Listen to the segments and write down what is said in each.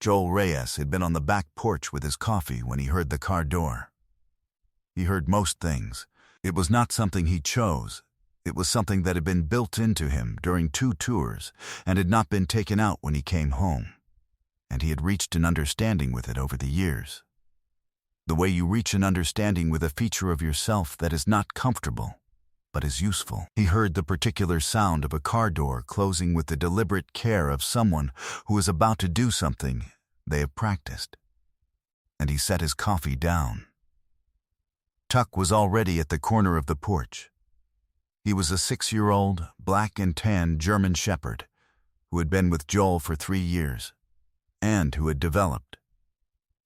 Joel Reyes had been on the back porch with his coffee when he heard the car door. He heard most things. It was not something he chose. It was something that had been built into him during 2 tours and had not been taken out when he came home. And he had reached an understanding with it over the years. The way you reach an understanding with a feature of yourself that is not comfortable, but is useful. He heard the particular sound of a car door closing with the deliberate care of someone who is about to do something they have practiced. And he set his coffee down. Tuck was already at the corner of the porch. He was a 6-year-old, black and tan German shepherd who had been with Joel for 3 years and who had developed,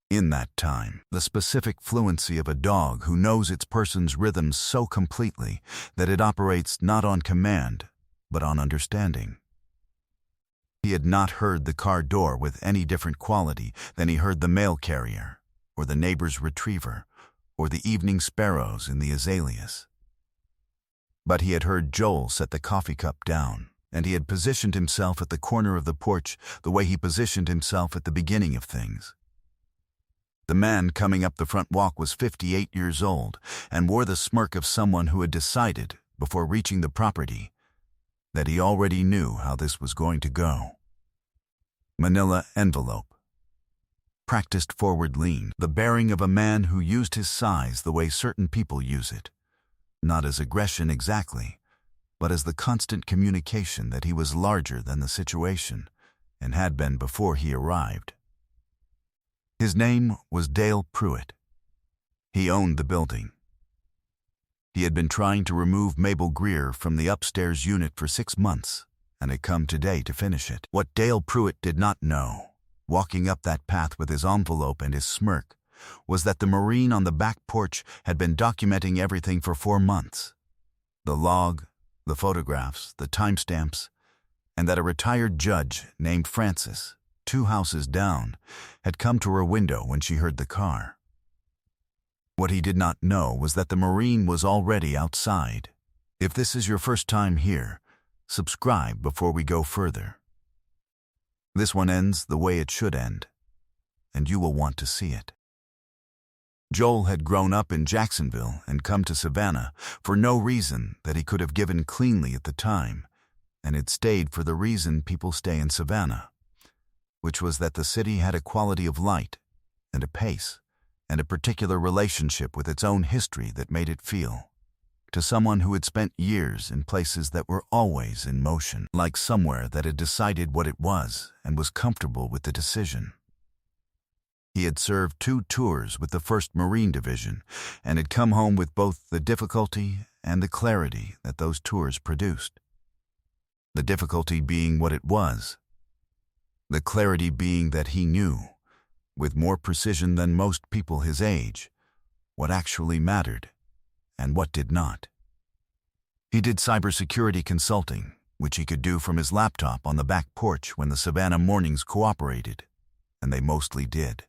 in that time, the specific fluency of a dog who knows its person's rhythms so completely that it operates not on command, but on understanding. He had not heard the car door with any different quality than he heard the mail carrier, or the neighbor's retriever, or the evening sparrows in the azaleas. But he had heard Joel set the coffee cup down, and he had positioned himself at the corner of the porch the way he positioned himself at the beginning of things. The man coming up the front walk was 58 years old and wore the smirk of someone who had decided, before reaching the property, that he already knew how this was going to go. Manila envelope. Practiced forward lean, the bearing of a man who used his size the way certain people use it, not as aggression exactly, but as the constant communication that he was larger than the situation and had been before he arrived. His name was Dale Pruitt. He owned the building. He had been trying to remove Mabel Greer from the upstairs unit for 6 months and had come today to finish it. What Dale Pruitt did not know, walking up that path with his envelope and his smirk, was that the Marine on the back porch had been documenting everything for 4 months. The log, the photographs, the timestamps, and that a retired judge named Francis, 2 houses down, had come to her window when she heard the car. What he did not know was that the Marine was already outside. If this is your first time here, subscribe before we go further. This one ends the way it should end, and you will want to see it. Joel had grown up in Jacksonville and come to Savannah for no reason that he could have given cleanly at the time, and had stayed for the reason people stay in Savannah, which was that the city had a quality of light and a pace and a particular relationship with its own history that made it feel, to someone who had spent years in places that were always in motion, like somewhere that had decided what it was and was comfortable with the decision. He had served 2 tours with the 1st Marine Division and had come home with both the difficulty and the clarity that those tours produced. The difficulty being what it was, the clarity being that he knew, with more precision than most people his age, what actually mattered and what did not. He did cybersecurity consulting, which he could do from his laptop on the back porch when the Savannah mornings cooperated, and they mostly did.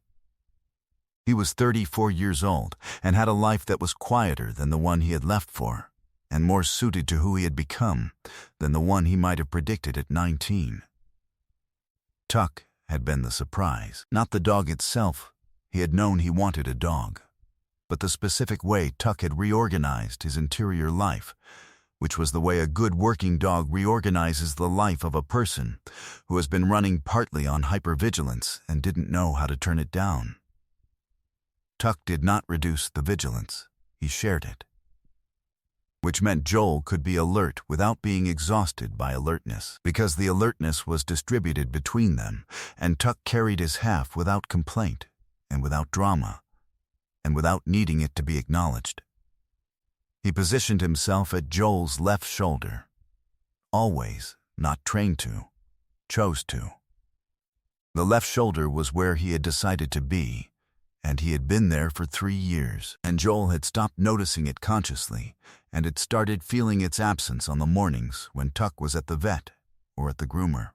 He was 34 years old and had a life that was quieter than the one he had left for, and more suited to who he had become than the one he might have predicted at 19. Tuck had been the surprise. Not the dog itself. He had known he wanted a dog. But the specific way Tuck had reorganized his interior life, which was the way a good working dog reorganizes the life of a person who has been running partly on hypervigilance and didn't know how to turn it down. Tuck did not reduce the vigilance. He shared it. Which meant Joel could be alert without being exhausted by alertness, because the alertness was distributed between them, and Tuck carried his half without complaint and without drama, and without needing it to be acknowledged. He positioned himself at Joel's left shoulder. Always, not trained to, chose to. The left shoulder was where he had decided to be, and he had been there for 3 years, and Joel had stopped noticing it consciously and had started feeling its absence on the mornings when Tuck was at the vet or at the groomer.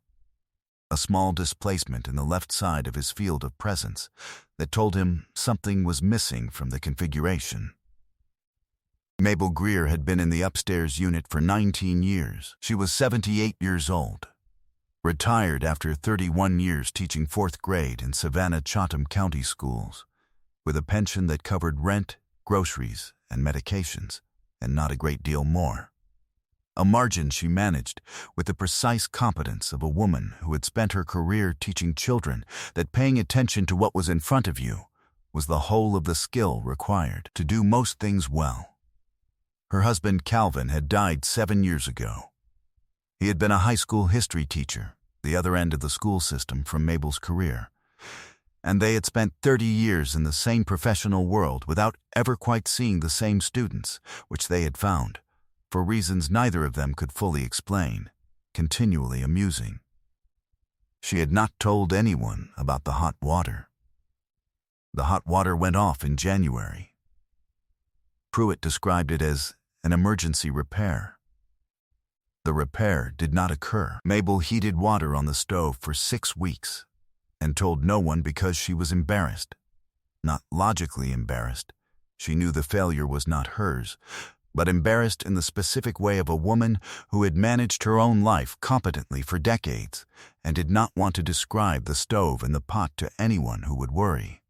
A small displacement in the left side of his field of presence that told him something was missing from the configuration. Mabel Greer had been in the upstairs unit for 19 years. She was 78 years old. Retired after 31 years teaching 4th grade in Savannah-Chatham County schools, with a pension that covered rent, groceries, and medications, and not a great deal more. A margin she managed with the precise competence of a woman who had spent her career teaching children that paying attention to what was in front of you was the whole of the skill required to do most things well. Her husband Calvin had died 7 years ago. He had been a high school history teacher, the other end of the school system from Mabel's career, and they had spent 30 years in the same professional world without ever quite seeing the same students, which they had found, for reasons neither of them could fully explain, continually amusing. She had not told anyone about the hot water. The hot water went off in January. Pruitt described it as an emergency repair. The repair did not occur. Mabel heated water on the stove for 6 weeks and told no one because she was embarrassed. Not logically embarrassed. She knew the failure was not hers, but embarrassed in the specific way of a woman who had managed her own life competently for decades and did not want to describe the stove and the pot to anyone who would worry.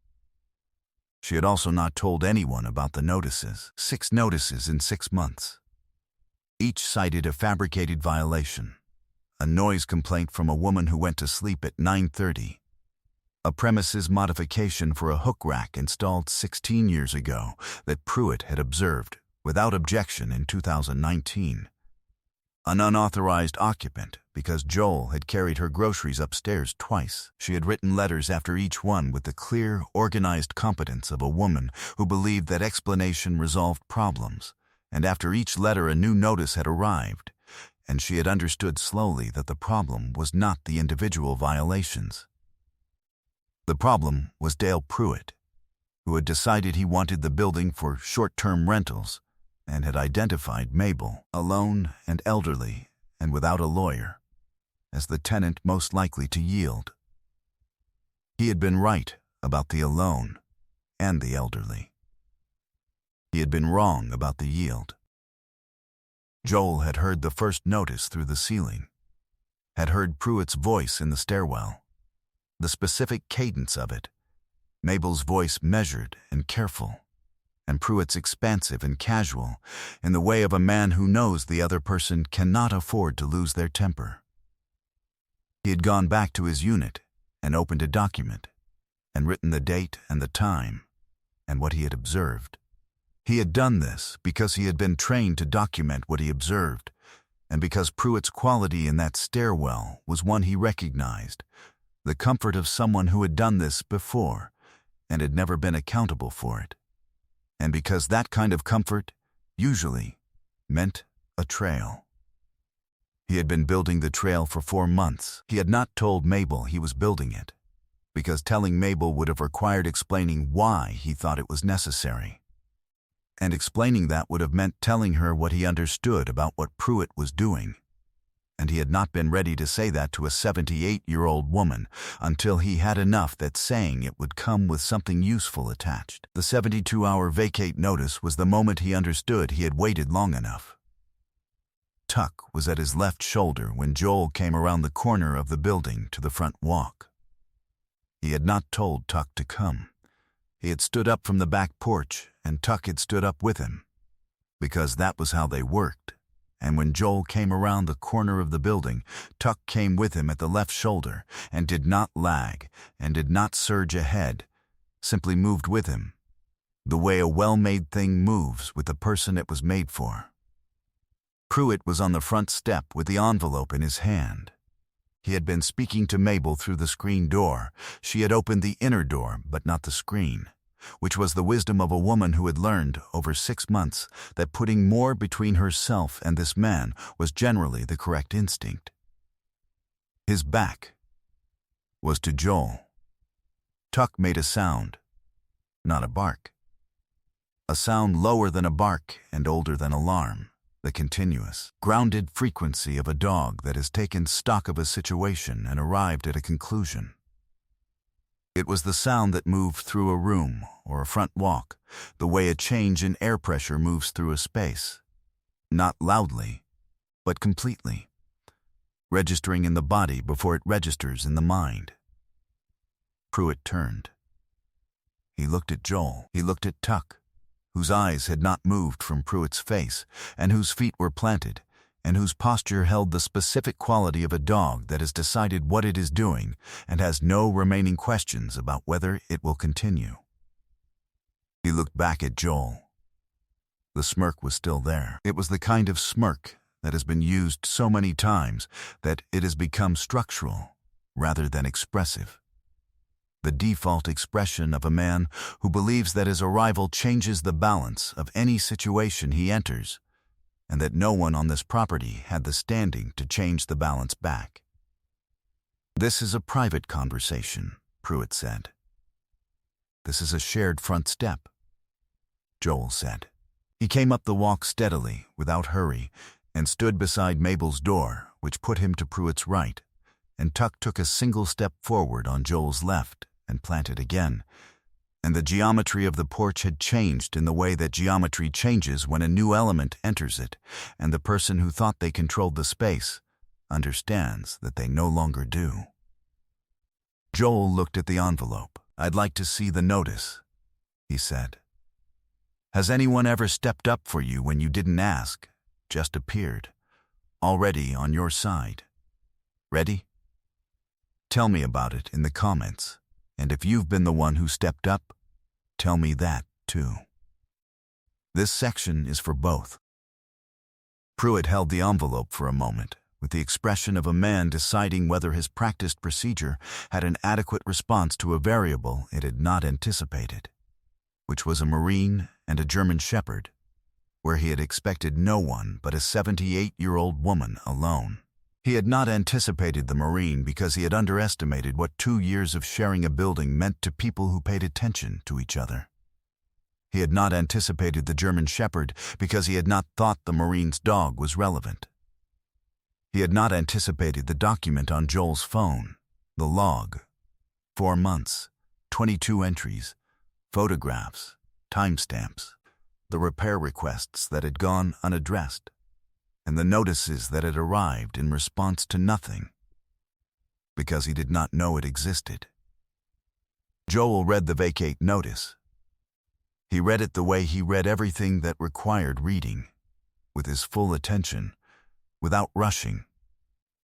She had also not told anyone about the notices. 6 notices in 6 months. Each cited a fabricated violation, a noise complaint from a woman who went to sleep at 9:30, a premises modification for a hook rack installed 16 years ago that Pruitt had observed without objection in 2019, an unauthorized occupant because Joel had carried her groceries upstairs twice. She had written letters after each one with the clear, organized competence of a woman who believed that explanation resolved problems, and after each letter a new notice had arrived, and she had understood slowly that the problem was not the individual violations. The problem was Dale Pruitt, who had decided he wanted the building for short-term rentals and had identified Mabel, alone and elderly and without a lawyer, as the tenant most likely to yield. He had been right about the alone and the elderly. He had been wrong about the yield. Joel had heard the first notice through the ceiling, had heard Pruitt's voice in the stairwell, the specific cadence of it, Mabel's voice measured and careful, and Pruitt's expansive and casual, in the way of a man who knows the other person cannot afford to lose their temper. He had gone back to his unit and opened a document and written the date and the time and what he had observed. He had done this because he had been trained to document what he observed, and because Pruitt's quality in that stairwell was one he recognized, the comfort of someone who had done this before and had never been accountable for it. And because that kind of comfort usually meant a trail. He had been building the trail for 4 months. He had not told Mabel he was building it, because telling Mabel would have required explaining why he thought it was necessary. And explaining that would have meant telling her what he understood about what Pruitt was doing. And he had not been ready to say that to a 78-year-old woman until he had enough that saying it would come with something useful attached. The 72-hour vacate notice was the moment he understood he had waited long enough. Tuck was at his left shoulder when Joel came around the corner of the building to the front walk. He had not told Tuck to come. He had stood up from the back porch, and Tuck had stood up with him, because that was how they worked. And when Joel came around the corner of the building, Tuck came with him at the left shoulder and did not lag and did not surge ahead, simply moved with him, the way a well-made thing moves with the person it was made for. Pruitt was on the front step with the envelope in his hand. He had been speaking to Mabel through the screen door. She had opened the inner door, but not the screen, which was the wisdom of a woman who had learned over 6 months that putting more between herself and this man was generally the correct instinct. His back was to Joel. Tuck made a sound, not a bark. A sound lower than a bark and older than alarm, the continuous, grounded frequency of a dog that has taken stock of a situation and arrived at a conclusion. It was the sound that moved through a room or a front walk, the way a change in air pressure moves through a space. Not loudly, but completely. registering in the body before it registers in the mind. Pruitt turned. He looked at Joel. He looked at Tuck, whose eyes had not moved from Pruitt's face, and whose feet were planted, and whose posture held the specific quality of a dog that has decided what it is doing and has no remaining questions about whether it will continue. He looked back at Joel. The smirk was still there. It was the kind of smirk that has been used so many times that it has become structural rather than expressive. The default expression of a man who believes that his arrival changes the balance of any situation he enters, and that no one on this property had the standing to change the balance back. "This is a private conversation," Pruitt said. "This is a shared front step," Joel said. He came up the walk steadily, without hurry, and stood beside Mabel's door, which put him to Pruitt's right, and Tuck took a single step forward on Joel's left and planted again, and the geometry of the porch had changed in the way that geometry changes when a new element enters it, and the person who thought they controlled the space understands that they no longer do. Joel looked at the envelope. "I'd like to see the notice," he said. "Has anyone ever stepped up for you when you didn't ask, just appeared, already on your side? Ready? Tell me about it in the comments, and if you've been the one who stepped up, tell me that too." This section is for both. Pruitt held the envelope for a moment, with the expression of a man deciding whether his practiced procedure had an adequate response to a variable it had not anticipated, which was a Marine and a German Shepherd, where he had expected no one but a 78-year-old woman alone. He had not anticipated the Marine because he had underestimated what 2 years of sharing a building meant to people who paid attention to each other. He had not anticipated the German Shepherd because he had not thought the Marine's dog was relevant. He had not anticipated the document on Joel's phone, the log. 4 months, 22 entries, photographs, timestamps, the repair requests that had gone unaddressed, and the notices that had arrived in response to nothing, because he did not know it existed. Joel read the vacate notice. He read it the way he read everything that required reading, with his full attention, without rushing,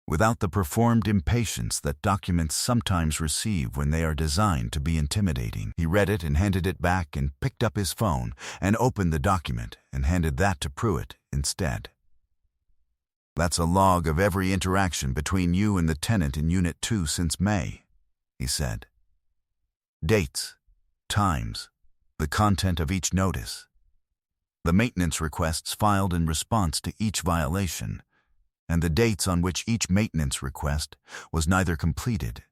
without the performed impatience that documents sometimes receive when they are designed to be intimidating. He read it and handed it back and picked up his phone and opened the document and handed that to Pruitt instead. "That's a log of every interaction between you and the tenant in Unit 2 since May," he said. "Dates, times, the content of each notice, the maintenance requests filed in response to each violation, and the dates on which each maintenance request was neither completed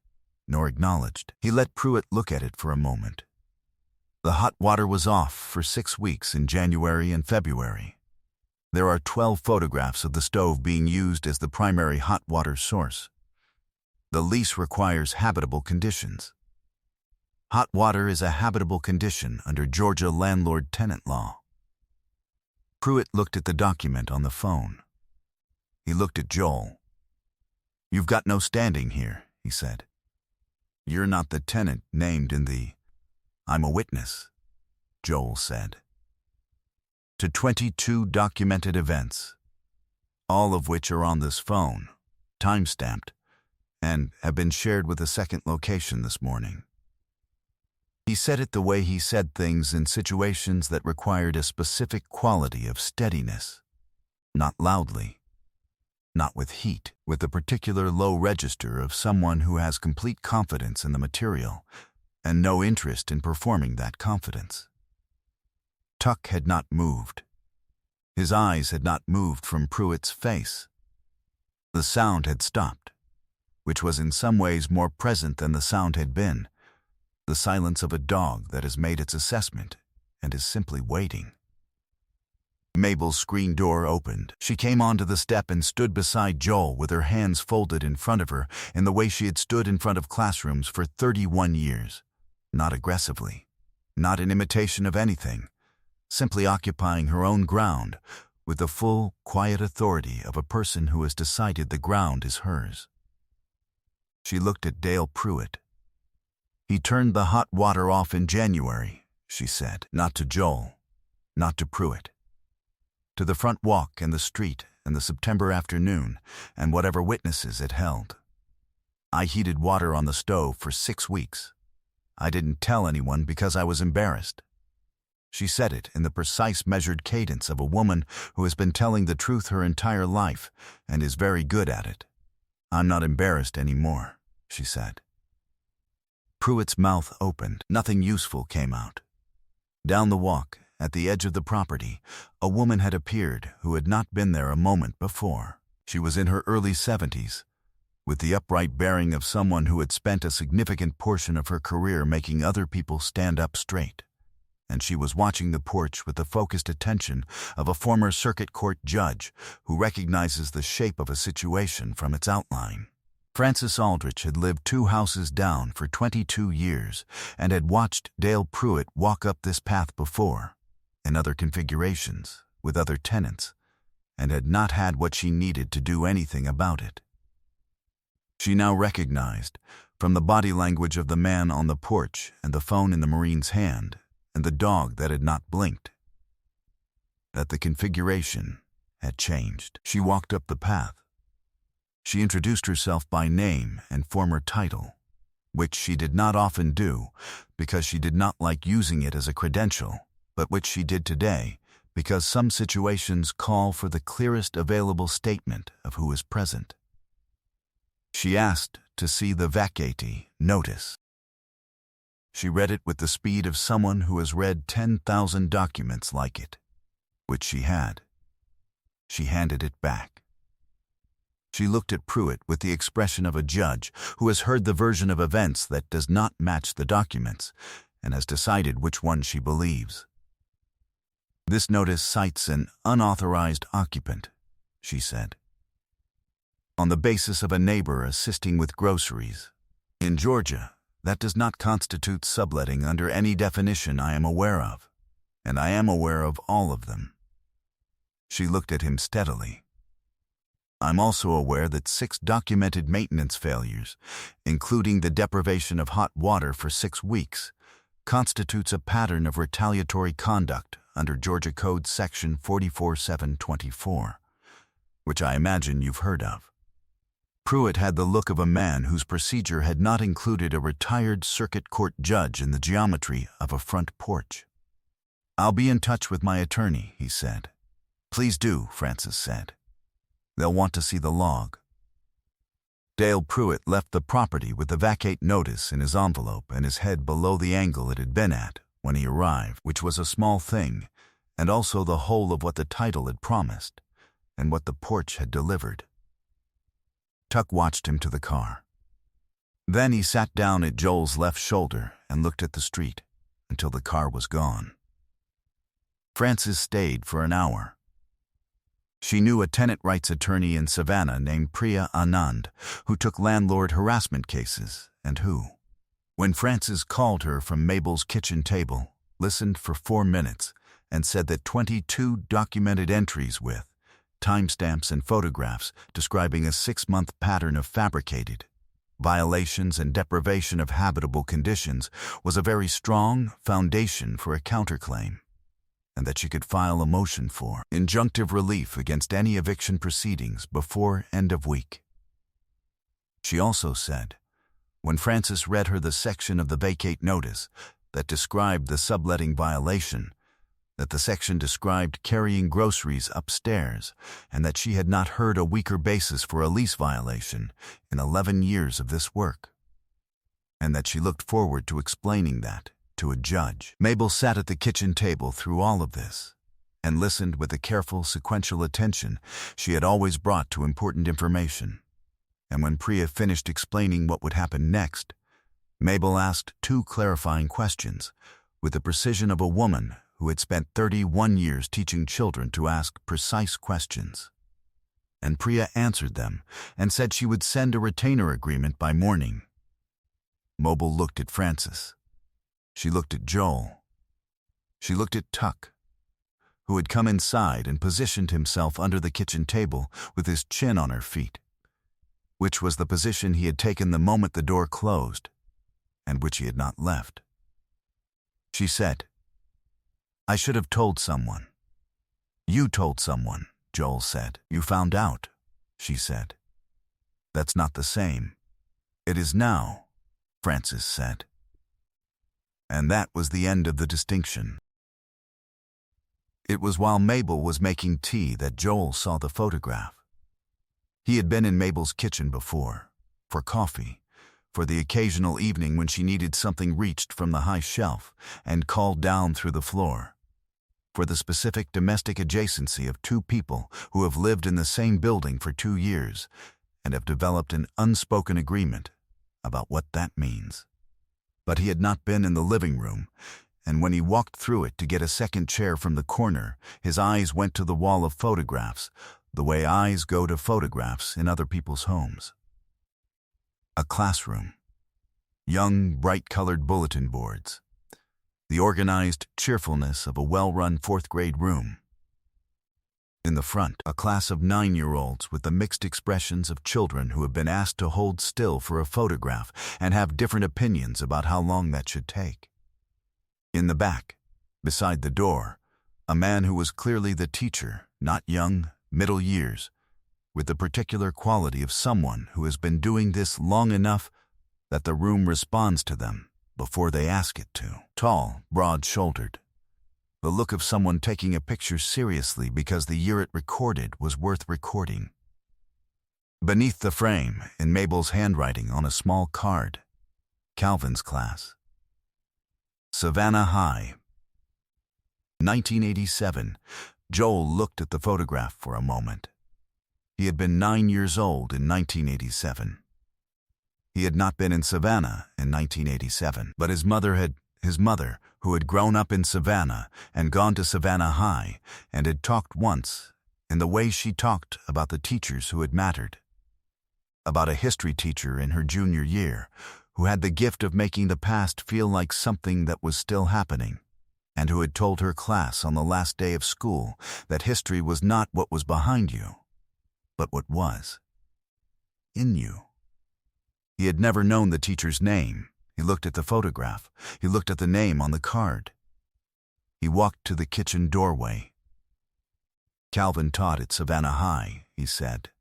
nor acknowledged." He let Pruitt look at it for a moment. The hot water was off for 6 weeks in January and February. There are 12 photographs of the stove being used as the primary hot water source. The lease requires habitable conditions. Hot water is a habitable condition under Georgia landlord-tenant law. Pruitt looked at the document on the phone. He looked at Joel. "You've got no standing here," he said. "You're not the tenant named in the—" "I'm a witness," Joel said. "To 22 documented events, all of which are on this phone, time-stamped, and have been shared with a second location this morning." He said it the way he said things in situations that required a specific quality of steadiness, not loudly, not with heat, with the particular low register of someone who has complete confidence in the material and no interest in performing that confidence. Tuck had not moved. His eyes had not moved from Pruitt's face. The sound had stopped, which was in some ways more present than the sound had been, the silence of a dog that has made its assessment and is simply waiting. Mabel's screen door opened. She came onto the step and stood beside Joel with her hands folded in front of her in the way she had stood in front of classrooms for 31 years, not aggressively, not in imitation of anything, simply occupying her own ground, with the full, quiet authority of a person who has decided the ground is hers. She looked at Dale Pruitt. "He turned the hot water off in January," she said. "Not to Joel, not to Pruitt. To the front walk and the street and the September afternoon and whatever witnesses it held. I heated water on the stove for 6 weeks. I didn't tell anyone because I was embarrassed." She said it in the precise measured cadence of a woman who has been telling the truth her entire life and is very good at it. "I'm not embarrassed anymore," she said. Pruitt's mouth opened. Nothing useful came out. Down the walk, at the edge of the property, a woman had appeared who had not been there a moment before. She was in her early 70s, with the upright bearing of someone who had spent a significant portion of her career making other people stand up straight. And she was watching the porch with the focused attention of a former circuit court judge who recognizes the shape of a situation from its outline. Frances Aldrich had lived 2 houses down for 22 years and had watched Dale Pruitt walk up this path before, in other configurations, with other tenants, and had not had what she needed to do anything about it. She now recognized, from the body language of the man on the porch and the phone in the Marine's hand, and the dog that had not blinked, that the configuration had changed. She walked up the path. She introduced herself by name and former title, which she did not often do because she did not like using it as a credential, but which she did today because some situations call for the clearest available statement of who is present. She asked to see the vacati notice. She read it with the speed of someone who has read 10,000 documents like it, which she had. She handed it back. She looked at Pruitt with the expression of a judge who has heard the version of events that does not match the documents and has decided which one she believes. "This notice cites an unauthorized occupant," she said, "on the basis of a neighbor assisting with groceries. In Georgia, that does not constitute subletting under any definition I am aware of, and I am aware of all of them." She looked at him steadily. "I'm also aware that 6 documented maintenance failures, including the deprivation of hot water for 6 weeks, constitutes a pattern of retaliatory conduct under Georgia Code Section 44724, which I imagine you've heard of." Pruitt had the look of a man whose procedure had not included a retired circuit court judge in the geometry of a front porch. "I'll be in touch with my attorney," he said. "Please do," Frances said. "They'll want to see the log." Dale Pruitt left the property with the vacate notice in his envelope and his head below the angle it had been at when he arrived, which was a small thing, and also the whole of what the title had promised and what the porch had delivered. Tuck watched him to the car. Then he sat down at Joel's left shoulder and looked at the street until the car was gone. Frances stayed for an hour. She knew a tenant rights attorney in Savannah named Priya Anand, who took landlord harassment cases and who, when Frances called her from Mabel's kitchen table, listened for 4 minutes and said that 22 documented entries with timestamps and photographs describing a 6-month pattern of fabricated violations and deprivation of habitable conditions was a very strong foundation for a counterclaim, and that she could file a motion for injunctive relief against any eviction proceedings before end of week. She also said, when Frances read her the section of the vacate notice that described the subletting violation, that the section described carrying groceries upstairs, and that she had not heard a weaker basis for a lease violation in 11 years of this work, and that she looked forward to explaining that to a judge. Mabel sat at the kitchen table through all of this and listened with the careful, sequential attention she had always brought to important information. And when Priya finished explaining what would happen next, Mabel asked 2 clarifying questions with the precision of a woman who had spent 31 years teaching children to ask precise questions. And Priya answered them and said she would send a retainer agreement by morning. Mabel looked at Frances. She looked at Joel. She looked at Tuck. who had come inside and positioned himself under the kitchen table with his chin on her feet, which was the position he had taken the moment the door closed, and which he had not left. She said, "I should have told someone." "You told someone," Joel said. "You found out," she said. "That's not the same." "It is now," Frances said. And that was the end of the distinction. It was while Mabel was making tea that Joel saw the photograph. He had been in Mabel's kitchen before, for coffee, for the occasional evening when she needed something reached from the high shelf and called down through the floor, for the specific domestic adjacency of two people who have lived in the same building for 2 years and have developed an unspoken agreement about what that means. But he had not been in the living room, and when he walked through it to get a second chair from the corner, his eyes went to the wall of photographs, the way eyes go to photographs in other people's homes. A classroom. Young, bright-colored bulletin boards. The organized cheerfulness of a well-run 4th-grade room. In the front, a class of 9-year-olds with the mixed expressions of children who have been asked to hold still for a photograph and have different opinions about how long that should take. In the back, beside the door, a man who was clearly the teacher, not young, middle years, with the particular quality of someone who has been doing this long enough that the room responds to them before they ask it to. Tall, broad-shouldered. The look of someone taking a picture seriously because the year it recorded was worth recording. Beneath the frame, in Mabel's handwriting on a small card, Calvin's class. Savannah High. 1987. Joel looked at the photograph for a moment. He had been 9 years old in 1987. He had not been in Savannah in 1987, but his mother, who had grown up in Savannah and gone to Savannah High, and had talked once, in the way she talked about the teachers who had mattered. About a history teacher in her junior year, who had the gift of making the past feel like something that was still happening, and who had told her class on the last day of school that history was not what was behind you, but what was in you. He had never known the teacher's name. He looked at the photograph. He looked at the name on the card. He walked to the kitchen doorway. "Calvin taught at Savannah High," he said.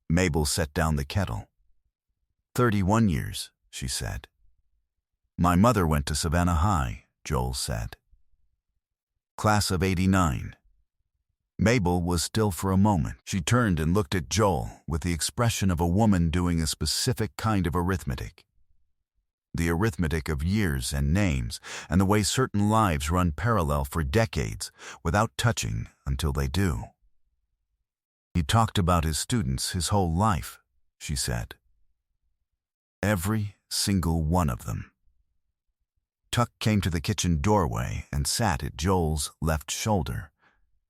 Mabel set down the kettle. 31 years, she said. "My mother went to Savannah High," Joel said. "Class of 89. Mabel was still for a moment. She turned and looked at Joel with the expression of a woman doing a specific kind of arithmetic. The arithmetic of years and names and the way certain lives run parallel for decades without touching until they do. "He talked about his students his whole life," she said. "Every single one of them." Tuck came to the kitchen doorway and sat at Joel's left shoulder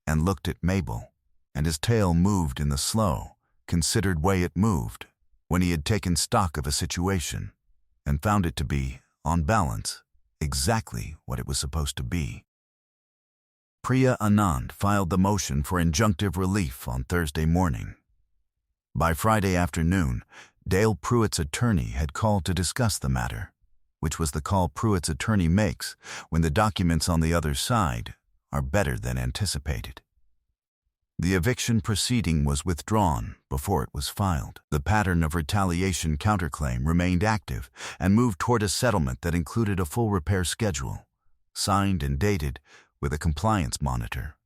and looked at Mabel, and his tail moved in the slow, considered way it moved when he had taken stock of a situation and found it to be, on balance, exactly what it was supposed to be. Priya Anand filed the motion for injunctive relief on Thursday morning. By Friday afternoon, Dale Pruitt's attorney had called to discuss the matter, which was the call Pruitt's attorney makes when the documents on the other side are better than anticipated. The eviction proceeding was withdrawn before it was filed. The pattern of retaliation counterclaim remained active and moved toward a settlement that included a full repair schedule, signed and dated with a compliance monitor,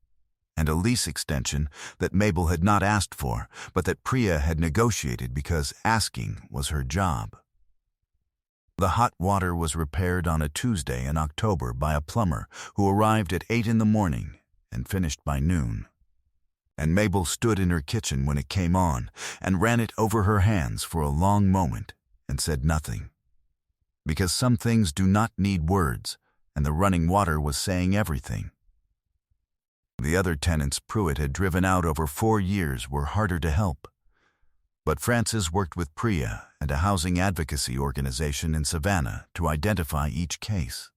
and a lease extension that Mabel had not asked for, but that Priya had negotiated because asking was her job. The hot water was repaired on a Tuesday in October by a plumber who arrived at 8 in the morning and finished by noon. And Mabel stood in her kitchen when it came on and ran it over her hands for a long moment and said nothing. Because some things do not need words, and the running water was saying everything. The other tenants Pruitt had driven out over 4 years were harder to help. But Frances worked with Priya and a housing advocacy organization in Savannah to identify each case.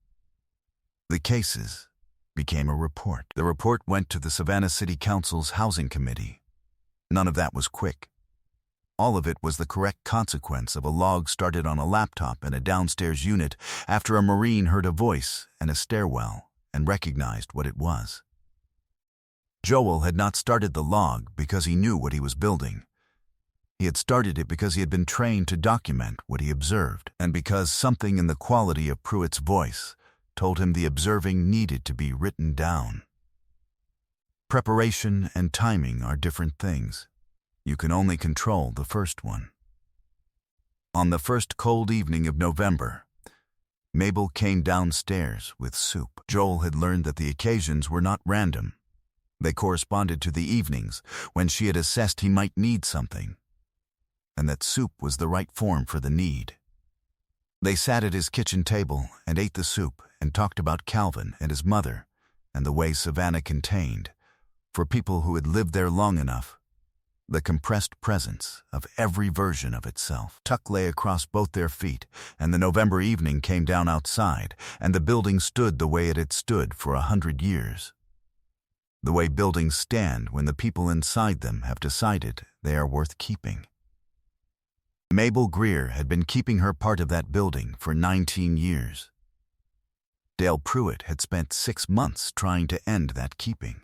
The cases, became a report. The report went to the Savannah City Council's Housing Committee. None of that was quick. All of it was the correct consequence of a log started on a laptop in a downstairs unit after a Marine heard a voice in a stairwell and recognized what it was. Joel had not started the log because he knew what he was building. He had started it because he had been trained to document what he observed, and because something in the quality of Pruitt's voice told him the observing needed to be written down. Preparation and timing are different things. You can only control the first one. On the first cold evening of November, Mabel came downstairs with soup. Joel had learned that the occasions were not random. They corresponded to the evenings when she had assessed he might need something, and that soup was the right form for the need. They sat at his kitchen table and ate the soup and talked about Calvin and his mother and the way Savannah contained, for people who had lived there long enough, the compressed presence of every version of itself. Tuck lay across both their feet, and the November evening came down outside, and the building stood the way it had stood for 100 years. The way buildings stand when the people inside them have decided they are worth keeping. Mabel Greer had been keeping her part of that building for 19 years. Dale Pruitt had spent 6 months trying to end that keeping,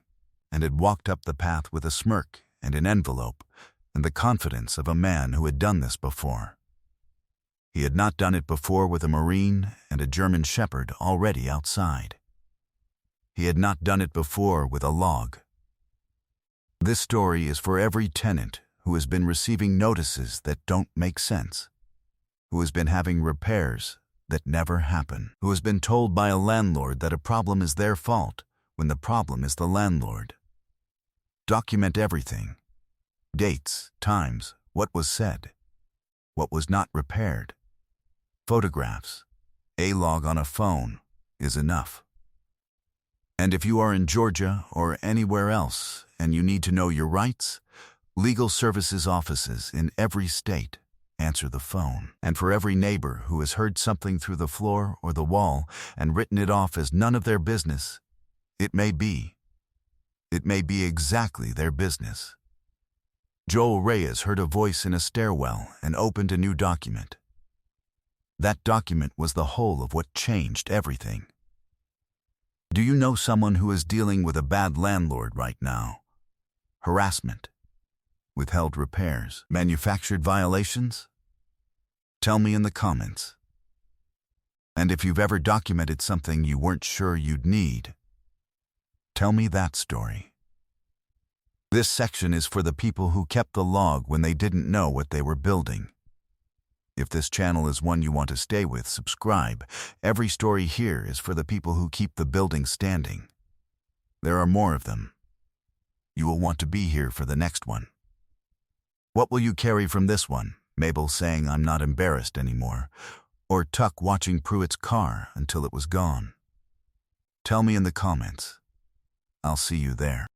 and had walked up the path with a smirk and an envelope and the confidence of a man who had done this before. He had not done it before with a Marine and a German Shepherd already outside. He had not done it before with a log. This story is for every tenant who has been receiving notices that don't make sense, who has been having repairs that never happen, who has been told by a landlord that a problem is their fault when the problem is the landlord. Document everything. Dates, times, what was said, what was not repaired. Photographs. A log on a phone is enough. And if you are in Georgia or anywhere else and you need to know your rights, legal services offices in every state answer the phone. And for every neighbor who has heard something through the floor or the wall and written it off as none of their business, it may be exactly their business. Joel Reyes heard a voice in a stairwell and opened a new document. That document was the whole of what changed everything. Do you know someone who is dealing with a bad landlord right now? Harassment, withheld repairs, manufactured violations? Tell me in the comments. And if you've ever documented something you weren't sure you'd need, tell me that story. This section is for the people who kept the log when they didn't know what they were building. If this channel is one you want to stay with, subscribe. Every story here is for the people who keep the building standing. There are more of them. You will want to be here for the next one. What will you carry from this one? Mabel saying I'm not embarrassed anymore, or Tuck watching Pruitt's car until it was gone? Tell me in the comments. I'll see you there.